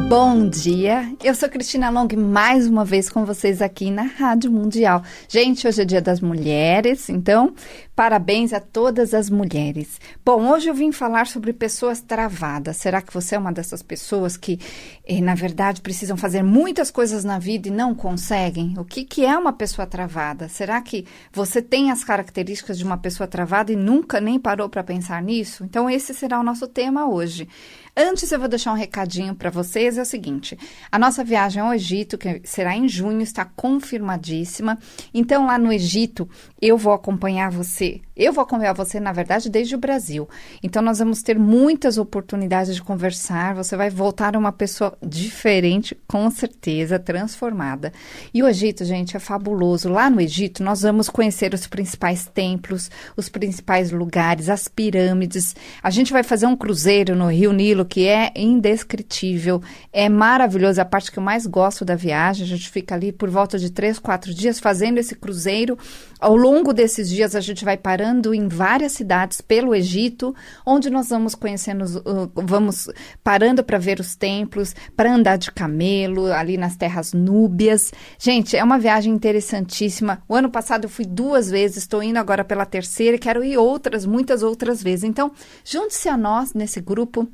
Bom dia, eu sou Cristina Long, mais uma vez com vocês aqui na Rádio Mundial. Gente, hoje é Dia das Mulheres, então parabéns a todas as mulheres. Bom, hoje eu vim falar sobre pessoas travadas. Será que você é uma dessas pessoas que, na verdade, precisam fazer muitas coisas na vida e não conseguem? O que é uma pessoa travada? Será que você tem as características de uma pessoa travada e nunca nem parou para pensar nisso? Então esse será o nosso tema hoje. Antes eu vou deixar um recadinho para vocês, é o seguinte, a nossa viagem ao Egito, que será em junho, está confirmadíssima, então lá no Egito eu vou acompanhar você, na verdade, desde o Brasil, então nós vamos ter muitas oportunidades de conversar, você vai voltar uma pessoa diferente, com certeza, transformada, e o Egito, gente, é fabuloso, lá no Egito nós vamos conhecer os principais templos, os principais lugares, as pirâmides, a gente vai fazer um cruzeiro no Rio Nilo, que é indescritível, é maravilhoso, a parte que eu mais gosto da viagem, a gente fica ali por volta de 3, 4 dias fazendo esse cruzeiro, ao longo desses dias a gente vai parando em várias cidades pelo Egito, onde nós vamos conhecendo, vamos parando para ver os templos, para andar de camelo, ali nas terras núbias, gente, é uma viagem interessantíssima, o ano passado eu fui 2 vezes, estou indo agora pela 3ª e quero ir muitas outras vezes, então junte-se a nós nesse grupo,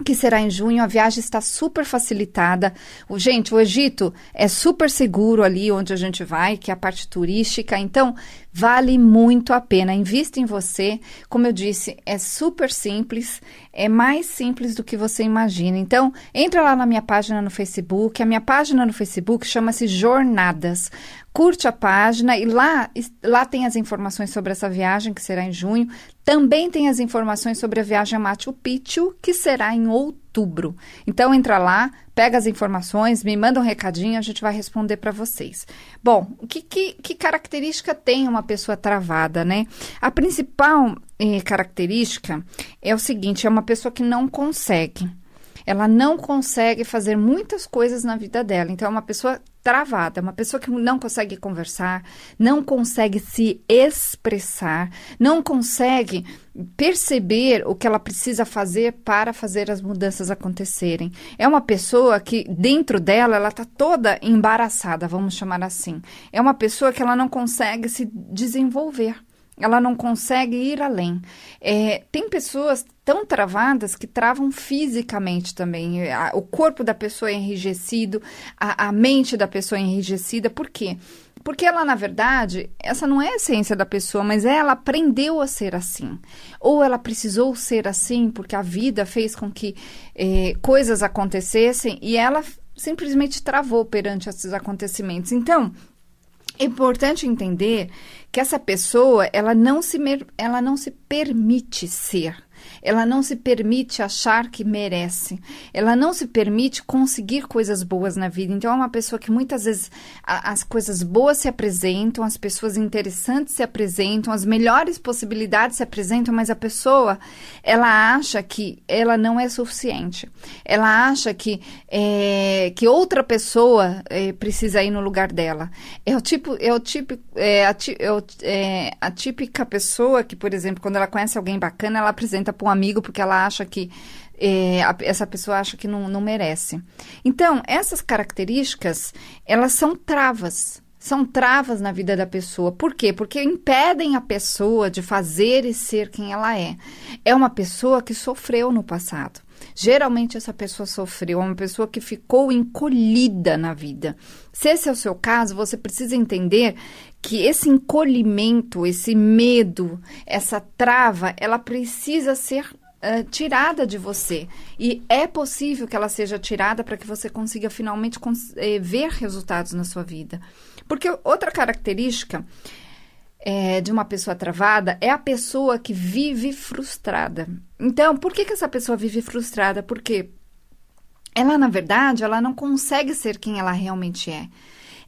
que será em junho, a viagem está super facilitada. Gente, o Egito é super seguro ali onde a gente vai, que é a parte turística, então vale muito a pena. Invista em você, como eu disse, é super simples, é mais simples do que você imagina. Então, entra lá na minha página no Facebook, a minha página no Facebook chama-se Jornadas. Curte a página e lá tem as informações sobre essa viagem, que será em junho. Também tem as informações sobre a viagem a Machu Picchu, que será em outubro. Então, entra lá, pega as informações, me manda um recadinho, a gente vai responder para vocês. Bom, que característica tem uma pessoa travada, né? A principal característica é o seguinte, é uma pessoa que não consegue. Ela não consegue fazer muitas coisas na vida dela. Então, é uma pessoa travada, uma pessoa que não consegue conversar, não consegue se expressar, não consegue perceber o que ela precisa fazer para fazer as mudanças acontecerem. É uma pessoa que dentro dela, ela está toda embaraçada, vamos chamar assim. É uma pessoa que ela não consegue se desenvolver. Ela não consegue ir além. Tem pessoas tão travadas que travam fisicamente também. O corpo da pessoa é enrijecido, a mente da pessoa é enrijecida. Por quê? Porque ela, na verdade, essa não é a essência da pessoa, mas ela aprendeu a ser assim. Ou ela precisou ser assim porque a vida fez com que coisas acontecessem e ela simplesmente travou perante esses acontecimentos. Então, é importante entender que essa pessoa, ela não se permite ser, ela não se permite achar que merece, ela não se permite conseguir coisas boas na vida. Então, é uma pessoa que muitas vezes as coisas boas se apresentam, as pessoas interessantes se apresentam, as melhores possibilidades se apresentam, mas a pessoa, ela acha que ela não é suficiente. Ela acha que outra pessoa precisa ir no lugar dela. A típica pessoa que, por exemplo, quando ela conhece alguém bacana, ela apresenta para um amigo porque ela acha que essa pessoa acha que não merece. Então, essas características, elas são travas na vida da pessoa. Por quê? Porque impedem a pessoa de fazer e ser quem ela é. É uma pessoa que sofreu no passado. Geralmente essa pessoa sofreu, é uma pessoa que ficou encolhida na vida. Se esse é o seu caso, você precisa entender que esse encolhimento, esse medo, essa trava, ela precisa ser tirada de você. E é possível que ela seja tirada para que você consiga finalmente ver resultados na sua vida. Porque outra característica de uma pessoa travada é a pessoa que vive frustrada. Então, por que essa pessoa vive frustrada? Porque ela, na verdade, ela não consegue ser quem ela realmente é.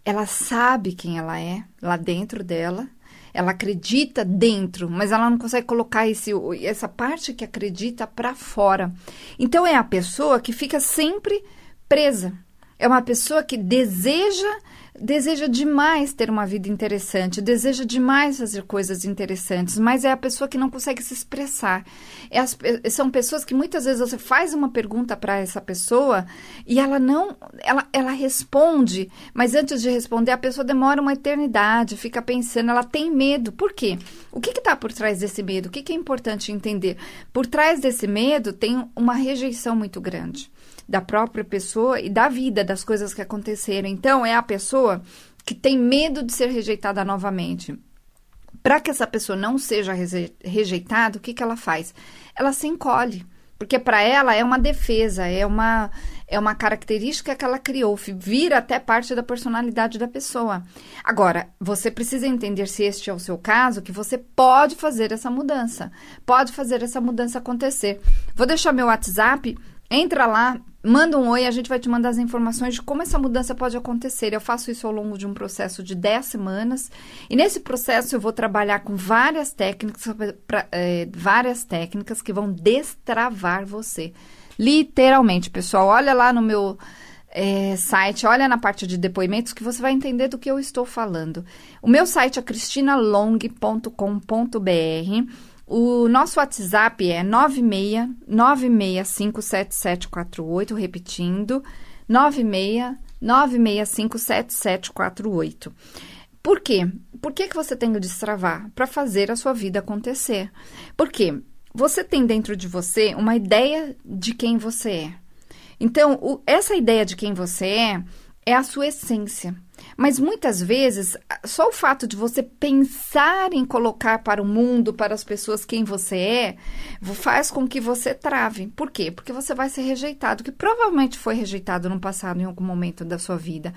Ela sabe quem ela é lá dentro dela, ela acredita dentro, mas ela não consegue colocar essa parte que acredita para fora. Então, é a pessoa que fica sempre presa. É uma pessoa que deseja demais ter uma vida interessante, deseja demais fazer coisas interessantes, mas é a pessoa que não consegue se expressar. São pessoas que muitas vezes você faz uma pergunta para essa pessoa e ela responde, mas antes de responder a pessoa demora uma eternidade, fica pensando, ela tem medo. Por quê? O que está por trás desse medo? O que é importante entender? Por trás desse medo tem uma rejeição muito grande da própria pessoa e da vida, das coisas que aconteceram. Então, é a pessoa que tem medo de ser rejeitada novamente. Para que essa pessoa não seja rejeitada, o que ela faz? Ela se encolhe, porque para ela é uma defesa, é uma característica que ela criou, vira até parte da personalidade da pessoa. Agora, você precisa entender, se este é o seu caso, que você pode fazer essa mudança acontecer. Vou deixar meu WhatsApp. Entra lá, manda um oi, a gente vai te mandar as informações de como essa mudança pode acontecer. Eu faço isso ao longo de um processo de 10 semanas. E nesse processo eu vou trabalhar com várias técnicas que vão destravar você. Literalmente, pessoal. Olha lá no meu site, olha na parte de depoimentos que você vai entender do que eu estou falando. O meu site é cristinalong.com.br. O nosso WhatsApp é 969657748, repetindo, 969657748. Por quê? Por que você tem que destravar? Para fazer a sua vida acontecer. Por quê? Você tem dentro de você uma ideia de quem você é. Então, essa ideia de quem você é a sua essência. Mas muitas vezes, só o fato de você pensar em colocar para o mundo, para as pessoas quem você é, faz com que você trave. Por quê? Porque você vai ser rejeitado, que provavelmente foi rejeitado no passado, em algum momento da sua vida.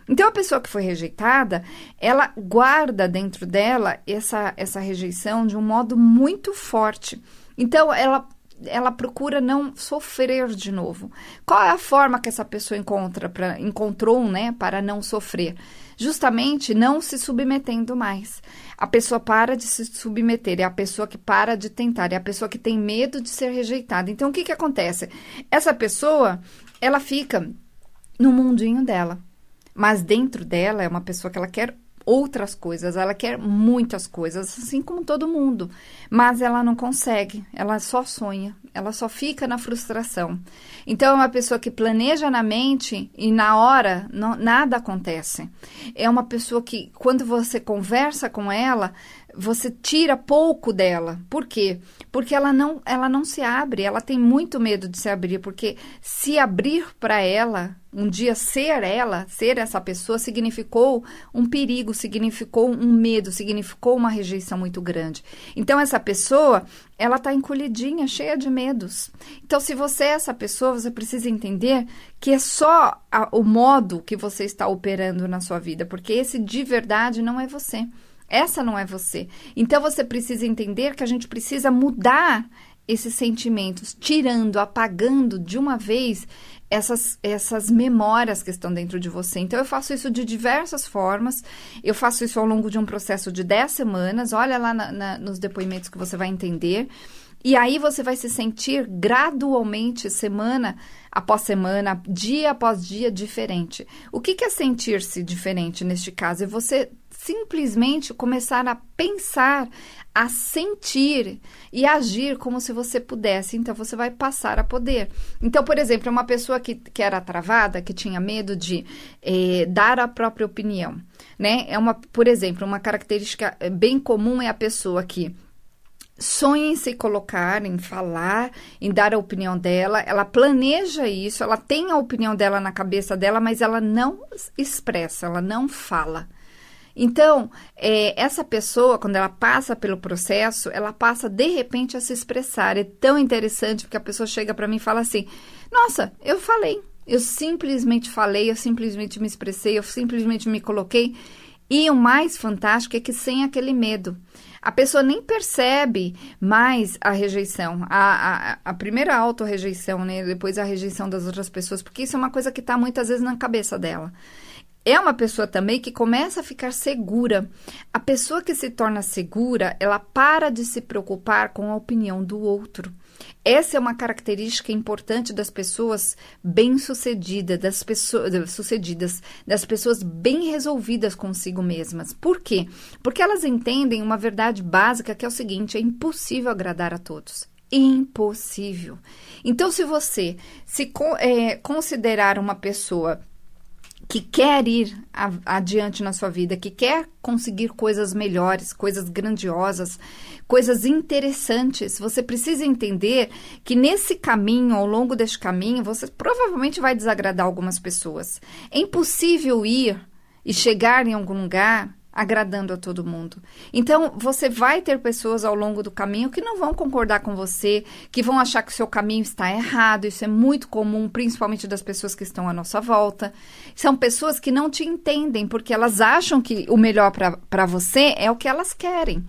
Então, a pessoa que foi rejeitada, ela guarda dentro dela essa rejeição de um modo muito forte. Então, ela procura não sofrer de novo. Qual é a forma que essa pessoa encontrou, né, para não sofrer? Justamente não se submetendo mais. A pessoa para de se submeter, é a pessoa que para de tentar, é a pessoa que tem medo de ser rejeitada. Então, o que acontece? Essa pessoa, ela fica no mundinho dela, mas dentro dela é uma pessoa que ela quer outras coisas, ela quer muitas coisas, assim como todo mundo, mas ela não consegue, ela só sonha, ela só fica na frustração. Então, é uma pessoa que planeja na mente e na hora nada acontece. É uma pessoa que, quando você conversa com ela, você tira pouco dela. Por quê? Porque ela não se abre, ela tem muito medo de se abrir, porque se abrir para ela, um dia ser essa pessoa, significou um perigo, significou um medo, significou uma rejeição muito grande. Então, essa pessoa, ela está encolhidinha, cheia de medos. Então, se você é essa pessoa, você precisa entender que é só o modo que você está operando na sua vida, porque esse de verdade não é você. Essa não é você. Então, você precisa entender que a gente precisa mudar esses sentimentos, tirando, apagando de uma vez essas memórias que estão dentro de você. Então, eu faço isso de diversas formas. Eu faço isso ao longo de um processo de 10 semanas. Olha lá nos depoimentos que você vai entender. E aí, você vai se sentir gradualmente, semana após semana, dia após dia, diferente. O que é sentir-se diferente neste caso? É você simplesmente começar a pensar, a sentir e agir como se você pudesse. Então, você vai passar a poder. Então, por exemplo, uma pessoa que era travada, que tinha medo de dar a própria opinião, né? Por exemplo, uma característica bem comum é a pessoa que sonha em se colocar, em falar, em dar a opinião dela, ela planeja isso, ela tem a opinião dela na cabeça dela, mas ela não expressa, ela não fala. Então, essa pessoa, quando ela passa pelo processo, ela passa, de repente, a se expressar. É tão interessante, porque a pessoa chega para mim e fala assim, nossa, eu falei, eu simplesmente falei, eu simplesmente me expressei, eu simplesmente me coloquei. E o mais fantástico é que sem aquele medo. A pessoa nem percebe mais a rejeição, a primeira auto-rejeição, né? Depois a rejeição das outras pessoas, porque isso é uma coisa que está muitas vezes na cabeça dela. é uma pessoa também que começa a ficar segura. A pessoa que se torna segura, ela para de se preocupar com a opinião do outro. Essa é uma característica importante das pessoas bem-sucedidas, das pessoas bem resolvidas consigo mesmas. Por quê? Porque elas entendem uma verdade básica que é o seguinte: é impossível agradar a todos. Impossível. Então, se você se considerar uma pessoa que quer ir adiante na sua vida, que quer conseguir coisas melhores, coisas grandiosas, coisas interessantes, você precisa entender que nesse caminho, ao longo deste caminho, você provavelmente vai desagradar algumas pessoas. É impossível ir e chegar em algum lugar agradando a todo mundo. Então, você vai ter pessoas ao longo do caminho que não vão concordar com você, que vão achar que o seu caminho está errado. Isso é muito comum, principalmente das pessoas que estão à nossa volta. São pessoas que não te entendem, porque elas acham que o melhor para você é o que elas querem.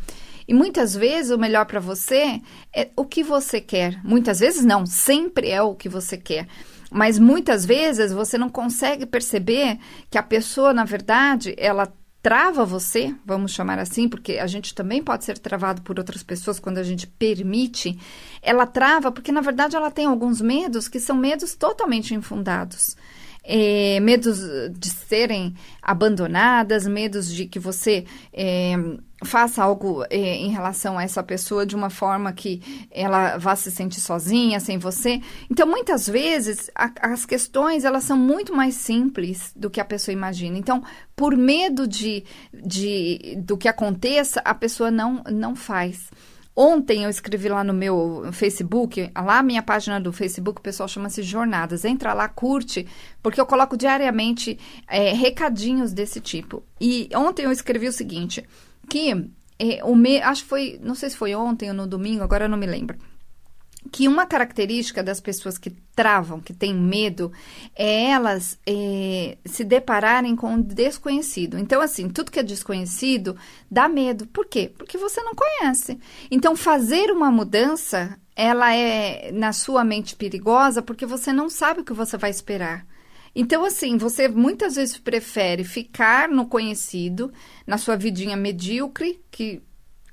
E muitas vezes o melhor para você é o que você quer. Muitas vezes não, sempre é o que você quer. Mas muitas vezes você não consegue perceber que a pessoa, na verdade, ela trava você, vamos chamar assim, porque a gente também pode ser travado por outras pessoas quando a gente permite. Ela trava porque, na verdade, ela tem alguns medos que são medos totalmente infundados. Medos de serem abandonadas, medos de que você faça algo em relação a essa pessoa de uma forma que ela vá se sentir sozinha, sem você. Então, muitas vezes, as questões, elas são muito mais simples do que a pessoa imagina. Então, por medo do que aconteça, a pessoa não faz. Ontem eu escrevi lá no meu Facebook, lá a minha página do Facebook, o pessoal chama-se Jornadas. Entra lá, curte, porque eu coloco diariamente recadinhos desse tipo. E ontem eu escrevi o seguinte, que acho que foi, não sei se foi ontem ou no domingo, agora eu não me lembro, que uma característica das pessoas que travam, que têm medo, é elas se depararem com o desconhecido. Então, assim, tudo que é desconhecido dá medo. Por quê? Porque você não conhece. Então, fazer uma mudança, ela é, na sua mente, perigosa porque você não sabe o que você vai esperar. Então, assim, você muitas vezes prefere ficar no conhecido, na sua vidinha medíocre, que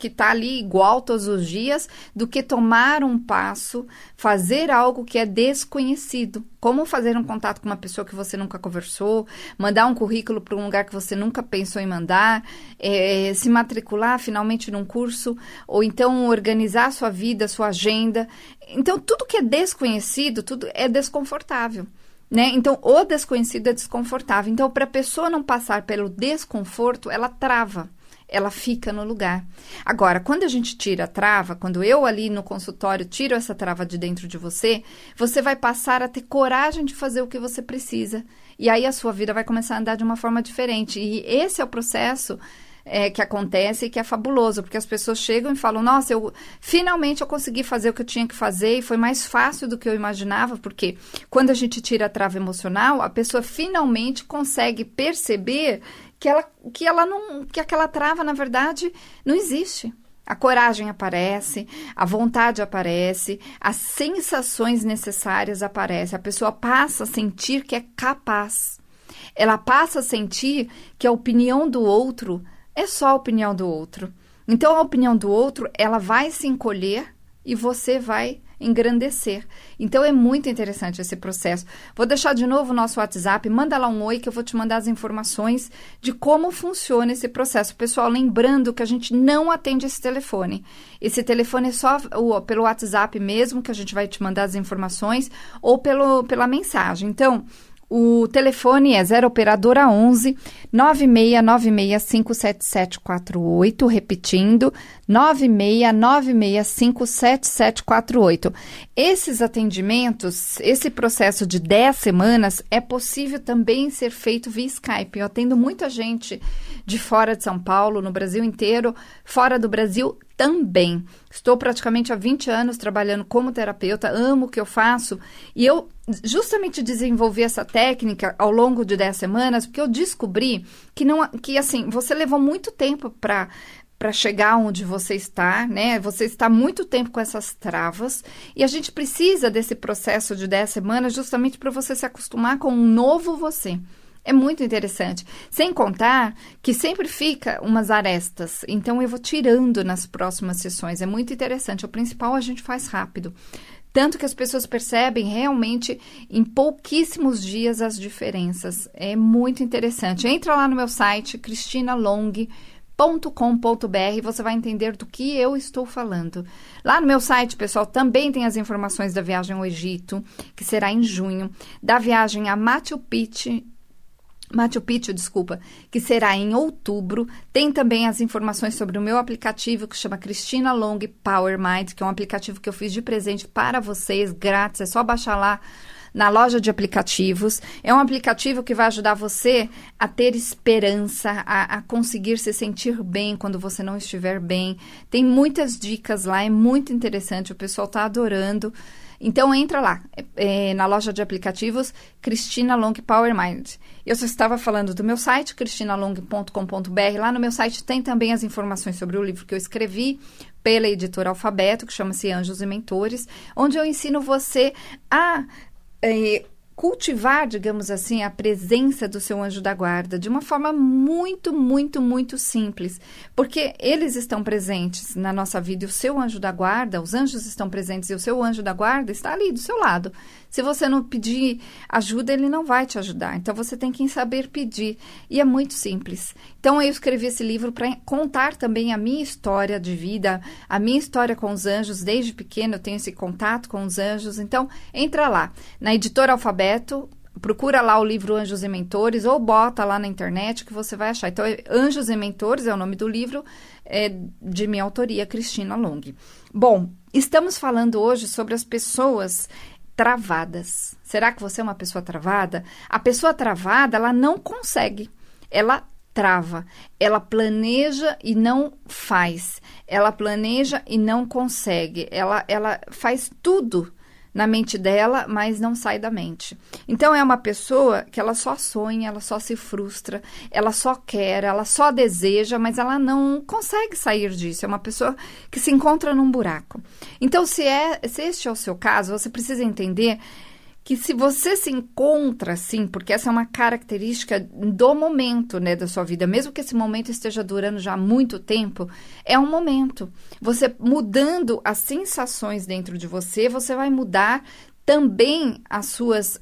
está ali igual todos os dias, do que tomar um passo, fazer algo que é desconhecido. Como fazer um contato com uma pessoa que você nunca conversou, mandar um currículo para um lugar que você nunca pensou em mandar, se matricular finalmente num curso, ou então organizar a sua vida, a sua agenda. Então, tudo que é desconhecido, tudo é desconfortável. Né? Então, o desconhecido é desconfortável. Então, para a pessoa não passar pelo desconforto, ela trava. Ela fica no lugar. Agora, quando a gente tira a trava, quando eu ali no consultório tiro essa trava de dentro de você, você vai passar a ter coragem de fazer o que você precisa. E aí a sua vida vai começar a andar de uma forma diferente. E esse é o processo que acontece e que é fabuloso, porque as pessoas chegam e falam, nossa, finalmente eu consegui fazer o que eu tinha que fazer e foi mais fácil do que eu imaginava, porque quando a gente tira a trava emocional, a pessoa finalmente consegue perceber que aquela trava, na verdade, não existe. A coragem aparece, a vontade aparece, as sensações necessárias aparecem. A pessoa passa a sentir que é capaz. Ela passa a sentir que a opinião do outro é só a opinião do outro. Então, a opinião do outro, ela vai se encolher e você vai engrandecer. Então, é muito interessante esse processo. Vou deixar de novo o nosso WhatsApp, manda lá um oi que eu vou te mandar as informações de como funciona esse processo. Pessoal, lembrando que a gente não atende esse telefone. Esse telefone é só pelo WhatsApp mesmo, que a gente vai te mandar as informações, ou pela mensagem. Então, o telefone é 0 operadora 11 969657748, repetindo, 969657748. Esses atendimentos, esse processo de 10 semanas é possível também ser feito via Skype. Eu atendo muita gente de fora de São Paulo, no Brasil inteiro, fora do Brasil também. Estou praticamente há 20 anos trabalhando como terapeuta, amo o que eu faço e eu justamente desenvolvi essa técnica ao longo de 10 semanas porque eu descobri que assim, você levou muito tempo para chegar onde você está, né? Você está muito tempo com essas travas e a gente precisa desse processo de 10 semanas justamente para você se acostumar com um novo você. É muito interessante. Sem contar que sempre fica umas arestas. Então, eu vou tirando nas próximas sessões. É muito interessante. O principal a gente faz rápido. Tanto que as pessoas percebem realmente em pouquíssimos dias as diferenças. É muito interessante. Entra lá no meu site, cristinalong.com.br, você vai entender do que eu estou falando. Lá no meu site, pessoal, também tem as informações da viagem ao Egito, que será em junho, da viagem a Machu Picchu, que será em outubro. Tem também as informações sobre o meu aplicativo, que chama Cristina Long Power Mind, que é um aplicativo que eu fiz de presente para vocês, grátis. É só baixar lá na loja de aplicativos. É um aplicativo que vai ajudar você a ter esperança, a conseguir se sentir bem quando você não estiver bem. Tem muitas dicas lá, é muito interessante, o pessoal está adorando. Então, entra lá, na loja de aplicativos, Cristina Long Power Mind. Eu só estava falando do meu site, cristinalong.com.br. Lá no meu site tem também as informações sobre o livro que eu escrevi pela editora Alfabeto, que chama-se Anjos e Mentores, onde eu ensino você a cultivar, digamos assim, a presença do seu anjo da guarda de uma forma muito, muito, muito simples, porque eles estão presentes na nossa vida e o seu anjo da guarda, os anjos estão presentes e o seu anjo da guarda está ali do seu lado. Se você não pedir ajuda, ele não vai te ajudar, então você tem que saber pedir, e é muito simples. Então eu escrevi esse livro para contar também a minha história de vida, a minha história com os anjos. Desde pequeno eu tenho esse contato com os anjos, então entra lá, na editora Alfabeto, procura lá o livro Anjos e Mentores, ou bota lá na internet que você vai achar. Então, Anjos e Mentores é o nome do livro, de minha autoria, Cristina Long. Bom, estamos falando hoje sobre as pessoas travadas. Será que você é uma pessoa travada? A pessoa travada, ela não consegue, ela trava, ela planeja e não faz, ela planeja e não consegue, ela faz tudo na mente dela, mas não sai da mente. Então, é uma pessoa que ela só sonha, ela só se frustra, ela só quer, ela só deseja, mas ela não consegue sair disso. É uma pessoa que se encontra num buraco. Então, se este é o seu caso, você precisa entender que se você se encontra assim, porque essa é uma característica do momento, né, da sua vida, mesmo que esse momento esteja durando já há muito tempo, é um momento. Você mudando as sensações dentro de você, você vai mudar também as suas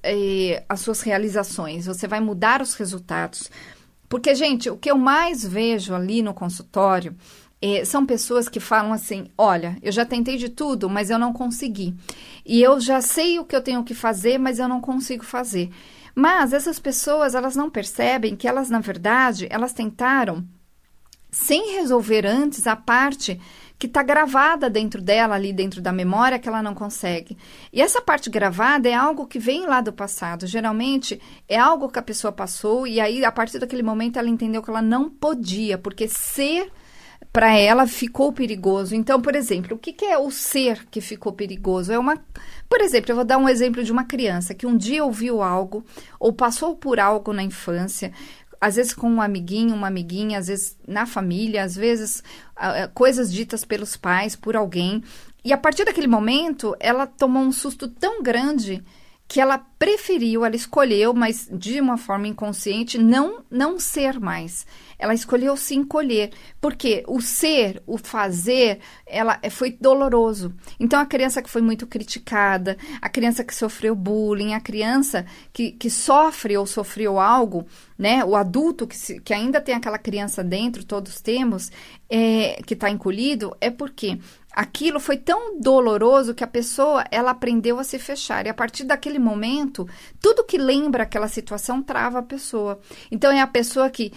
realizações, você vai mudar os resultados. Porque, gente, o que eu mais vejo ali no consultório são pessoas que falam assim, olha, eu já tentei de tudo, mas eu não consegui. E eu já sei o que eu tenho que fazer, mas eu não consigo fazer. Mas essas pessoas, elas não percebem que elas, na verdade, elas tentaram sem resolver antes a parte que está gravada dentro dela, ali dentro da memória, que ela não consegue. E essa parte gravada é algo que vem lá do passado. Geralmente, é algo que a pessoa passou e aí, a partir daquele momento, ela entendeu que ela não podia, porque ser para ela ficou perigoso. Então, por exemplo, o que é o ser que ficou perigoso? Por exemplo, eu vou dar um exemplo de uma criança que um dia ouviu algo ou passou por algo na infância, às vezes com um amiguinho, uma amiguinha, às vezes na família, às vezes coisas ditas pelos pais, por alguém. E a partir daquele momento, ela tomou um susto tão grande que ela preferiu, ela escolheu, mas de uma forma inconsciente, não ser mais. Ela escolheu se encolher, porque o ser, o fazer, foi doloroso. Então, a criança que foi muito criticada, a criança que sofreu bullying, a criança que sofre ou sofreu algo, né? O adulto que ainda tem aquela criança dentro, todos temos, que está encolhido, é porque aquilo foi tão doloroso que a pessoa, ela aprendeu a se fechar. E a partir daquele momento, tudo que lembra aquela situação trava a pessoa. Então, é a pessoa que,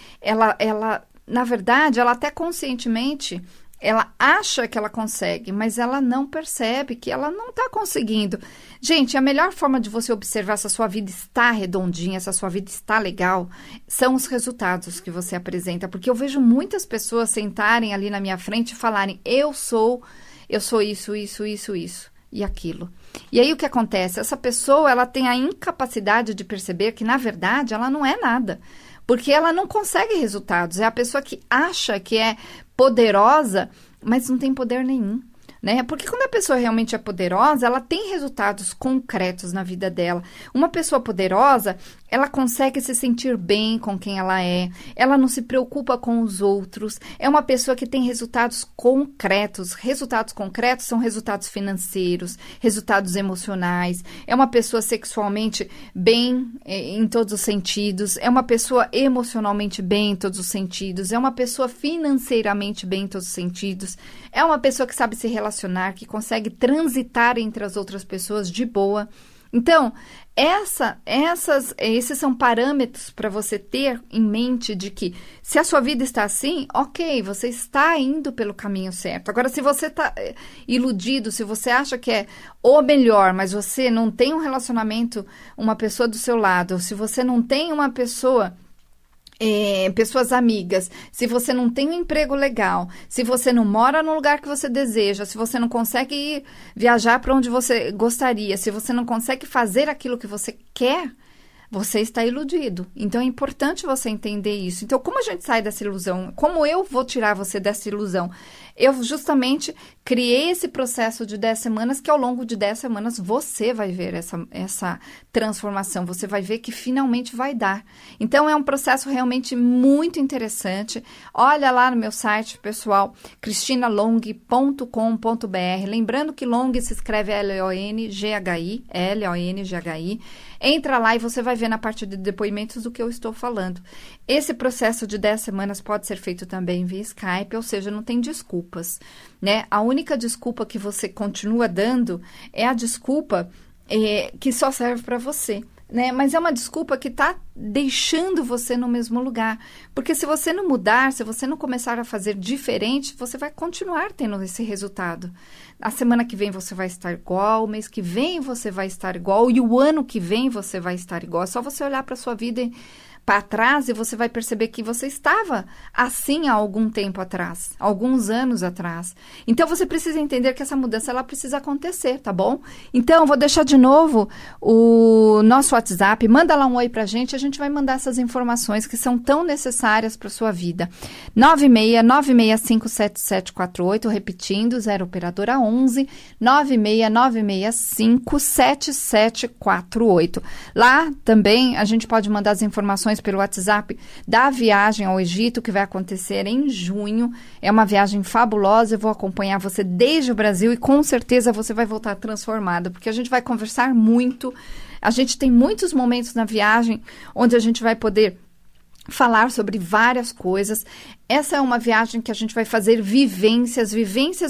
na verdade, ela até conscientemente, ela acha que ela consegue, mas ela não percebe que ela não está conseguindo. Gente, a melhor forma de você observar se a sua vida está redondinha, se a sua vida está legal, são os resultados que você apresenta. Porque eu vejo muitas pessoas sentarem ali na minha frente e falarem, eu sou isso e aquilo. E aí o que acontece? Essa pessoa, ela tem a incapacidade de perceber que, na verdade, ela não é nada. Porque ela não consegue resultados. É a pessoa que acha que é poderosa, mas não tem poder nenhum, né? Porque quando a pessoa realmente é poderosa, ela tem resultados concretos na vida dela. Uma pessoa poderosa, ela consegue se sentir bem com quem ela não se preocupa com os outros, é uma pessoa que tem resultados concretos. Resultados concretos são resultados financeiros, resultados emocionais, é uma pessoa sexualmente bem em todos os sentidos, é uma pessoa emocionalmente bem em todos os sentidos, é uma pessoa financeiramente bem em todos os sentidos, é uma pessoa que sabe se relacionar, que transitar entre as outras pessoas de boa. Então, esses são parâmetros para você ter em mente de que se a sua vida está assim, ok, você está indo pelo caminho certo. Agora, se você está iludido, se você acha que é o melhor, mas você não tem um relacionamento, uma pessoa do seu lado, se você não tem uma pessoas amigas, se você não tem um emprego legal, se você não mora no lugar que você deseja, se você não consegue viajar para onde você gostaria, se você não consegue fazer aquilo que você quer, você está iludido. Então, é importante você entender isso. Então, como a gente sai dessa ilusão? Como eu vou tirar você dessa ilusão? Eu justamente criei esse processo de 10 semanas, que ao longo de 10 semanas você vai ver essa transformação, você vai ver que finalmente vai dar. Então, é um processo realmente muito interessante. Olha lá no meu site, pessoal, cristinalong.com.br. Lembrando que Long se escreve L-O-N-G-H-I. Entra lá e você vai ver na parte de depoimentos o que eu estou falando. Esse processo de 10 semanas pode ser feito também via Skype, ou seja, não tem desculpas, né? A única desculpa que você continua dando é a desculpa que só serve para você, né? Mas é uma desculpa que está deixando você no mesmo lugar. Porque se você não mudar, se você não começar a fazer diferente, você vai continuar tendo esse resultado. A semana que vem você vai estar igual, o mês que vem você vai estar igual, e o ano que vem você vai estar igual. É só você olhar para a sua vida para trás e você vai perceber que você estava assim há algum tempo atrás, alguns anos atrás. Então, você precisa entender que essa mudança, ela precisa acontecer, tá bom? Então, eu vou deixar de novo o nosso WhatsApp, manda lá um oi pra gente, a gente vai mandar essas informações que são tão necessárias para sua vida. 969657748, repetindo, 0 operadora 11, 969657748. Lá também a gente pode mandar as informações pelo WhatsApp da viagem ao Egito, que vai acontecer em junho. É uma viagem fabulosa, eu vou acompanhar você desde o Brasil e com certeza você vai voltar transformado, porque a gente vai conversar muito. A gente tem muitos momentos na viagem onde a gente vai poder falar sobre várias coisas. Essa é uma viagem que a gente vai fazer vivências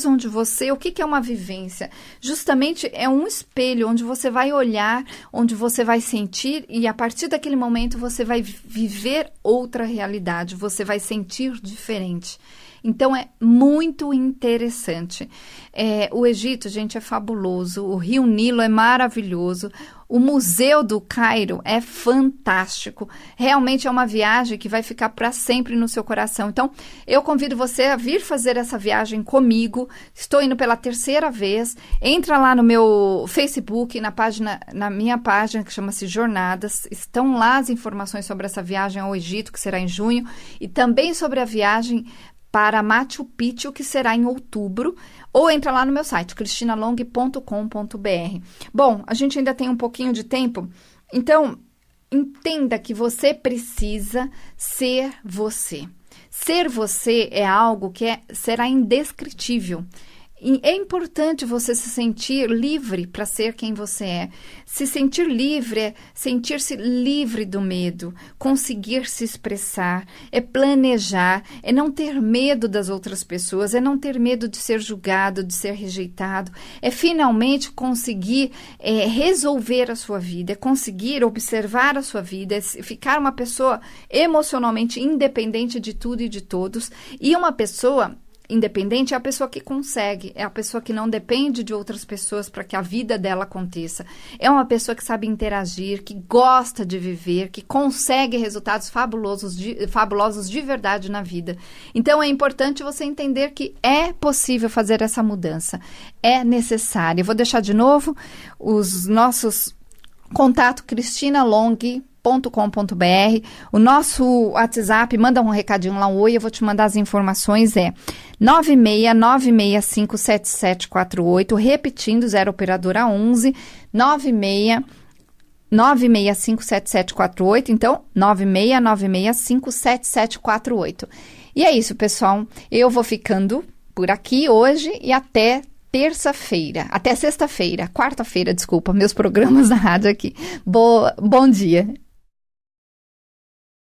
onde você... O que é uma vivência? Justamente é um espelho onde você vai olhar, onde você vai sentir e a partir daquele momento você vai viver outra realidade, você vai sentir diferente. Então, é muito interessante. O Egito, gente, é fabuloso. O Rio Nilo é maravilhoso. O Museu do Cairo é fantástico. Realmente é uma viagem que vai ficar para sempre no seu coração. Então, eu convido você a vir fazer essa viagem comigo. Estou indo pela 3ª vez. Entra lá no meu Facebook, na minha página, que chama-se Jornadas. Estão lá as informações sobre essa viagem ao Egito, que será em junho. E também sobre a viagem para Machu Picchu, que será em outubro, ou entra lá no meu site, cristinalong.com.br. Bom, a gente ainda tem um pouquinho de tempo, então entenda que você precisa ser você. Ser você é algo que será indescritível. E é importante você se sentir livre para ser quem você é. Se sentir livre é sentir-se livre do medo, conseguir se expressar, é planejar, é não ter medo das outras pessoas, é não ter medo de ser julgado, de ser rejeitado, é finalmente conseguir resolver a sua vida, é conseguir observar a sua vida, é ficar uma pessoa emocionalmente independente de tudo e de todos, e uma pessoa independente é a pessoa que consegue, é a pessoa que não depende de outras pessoas para que a vida dela aconteça. É uma pessoa que sabe interagir, que gosta de viver, que consegue resultados fabulosos de verdade na vida. Então, é importante você entender que é possível fazer essa mudança. É necessário. Eu vou deixar de novo os nossos contatos, cristinalong.com.br. O nosso WhatsApp, manda um recadinho lá, um oi, eu vou te mandar as informações, 969657748, repetindo, 0 operadora 11, 969657748. 9657748, então 969657748. E é isso, pessoal. Eu vou ficando por aqui hoje e até terça-feira, até sexta-feira, quarta-feira, desculpa, meus programas na rádio aqui. Bom dia.